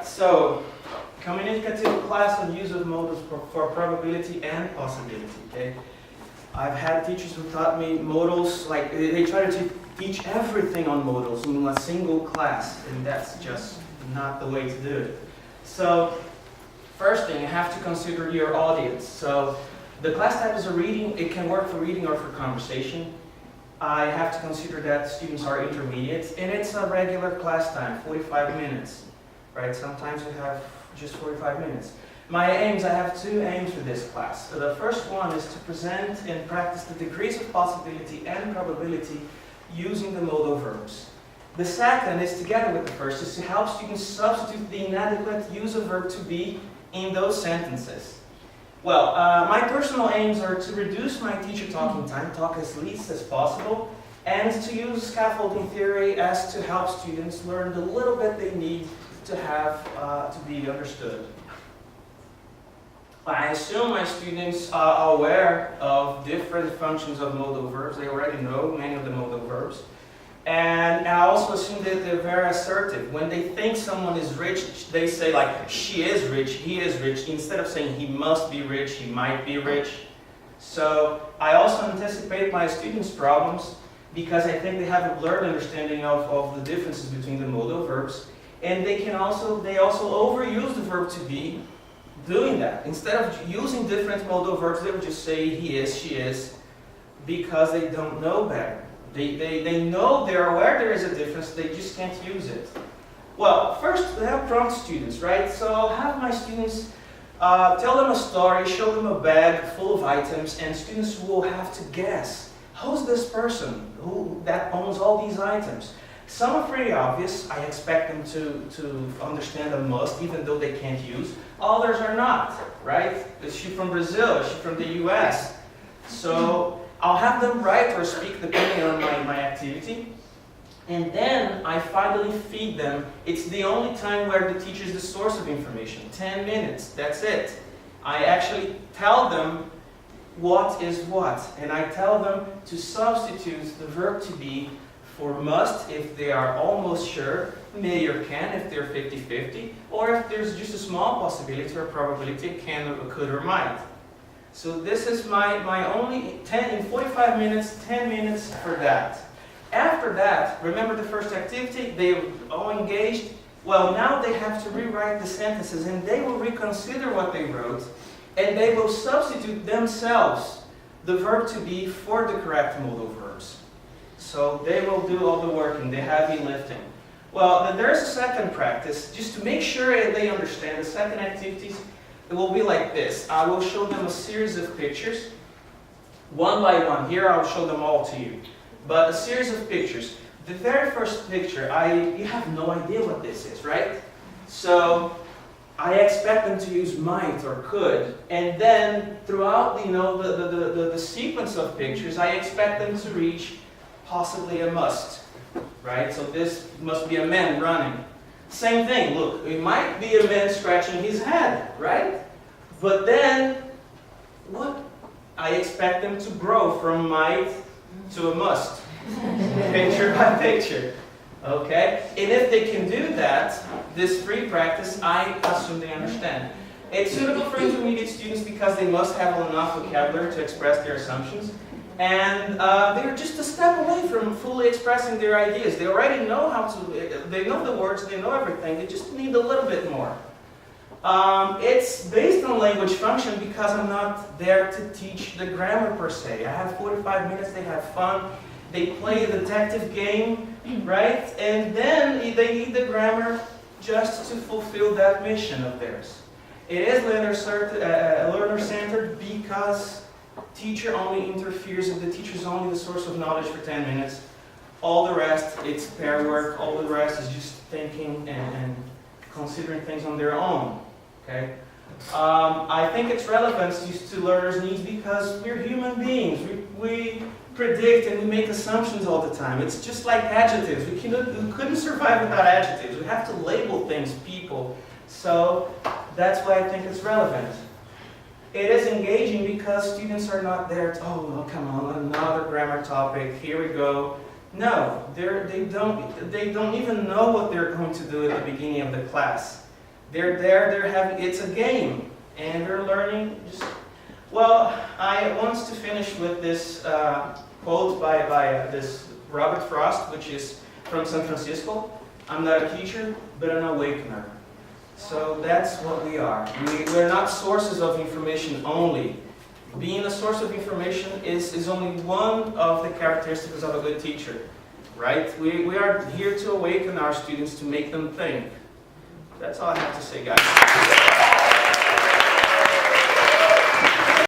so communicative class on use of modals for probability and possibility, okay? I've had teachers who taught me modals, like they try to teach everything on modals in a single class, and that's just not the way to do it. So, first thing, you have to consider your audience. So, the class type is a reading. It can work for reading or for conversation. I have to consider that students are intermediate, and it's a regular class time, 45 minutes, right? Sometimes you have just 45 minutes. My aims, I have two aims for this class. So the first one is to present and practice the degrees of possibility and probability using the modal verbs. The second is, together with the first, is to help students substitute the inadequate use of verb to be in those sentences. Well, my personal aims are to reduce my teacher talking time, talk as least as possible, and to use scaffolding theory as to help students learn the little bit they need to have to be understood. I assume my students are aware of different functions of modal verbs. They already know many of the modal verbs. And I also assume that they're very assertive. When they think someone is rich, they say like, she is rich, he is rich, instead of saying he must be rich, he might be rich. So I also anticipate my students' problems because I think they have a blurred understanding of the differences between the modal verbs. And they also overuse the verb to be, doing that. Instead of using different modal verbs, they would just say he is, she is, because they don't know better. They know, they're aware there is a difference, they just can't use it. Well, first, they have prompt students, right? So I'll have my students tell them a story, show them a bag full of items, and students will have to guess, who's this person that owns all these items? Some are pretty obvious. I expect them to understand a must, even though they can't use. Others are not, right? Is she from Brazil? Is she from the US? So I'll have them write or speak depending on my activity. And then I finally feed them. It's the only time where the teacher is the source of information. 10 minutes, that's it. I actually tell them what is what. And I tell them to substitute the verb to be for must if they are almost sure, may or can if they're 50-50, or if there's just a small possibility or probability, can or could or might. So this is my only 45 minutes, 10 minutes for that. After that, remember the first activity, they all engaged. Well, now they have to rewrite the sentences and they will reconsider what they wrote and they will substitute themselves the verb to be for the correct modal verbs. So they will do all the working, the heavy lifting. Well, then there's a second practice, just to make sure they understand. The second activities, it will be like this. I will show them a series of pictures, one by one. Here I'll show them all to you. But a series of pictures. The very first picture, you have no idea what this is, right? So I expect them to use might or could, and then throughout the sequence of pictures, I expect them to reach possibly a must, right? So this must be a man running. Same thing, look, it might be a man scratching his head, right? But then, what? I expect them to grow from might to a must, picture by picture, okay? And if they can do that, this free practice, I assume they understand. It's suitable for intermediate students because they must have enough vocabulary to express their assumptions. And they're just a step away from fully expressing their ideas. They already know how to, they know the words, they know everything, they just need a little bit more. It's based on language function because I'm not there to teach the grammar per se. I have 45 minutes, they have fun, they play a detective game, right? And then they need the grammar just to fulfill that mission of theirs. It is learner-centered because teacher only interferes if the teacher is only the source of knowledge for 10 minutes. All the rest, it's pair work. All the rest is just thinking and considering things on their own. Okay? I think it's relevant to learners' needs because we're human beings. We predict and we make assumptions all the time. It's just like adjectives. We couldn't survive without adjectives. We have to label things, people. So that's why I think it's relevant. It is engaging because students are not there to, oh, come on, another grammar topic, here we go. No, they don't even know what they're going to do at the beginning of the class. They're there, it's a game, and they're learning. Well, I want to finish with this quote by this Robert Frost, which is from San Francisco. I'm not a teacher, but an awakener. So that's what we are. We're not sources of information only. Being a source of information is only one of the characteristics of a good teacher, right? We are here to awaken our students, to make them think. That's all I have to say, guys.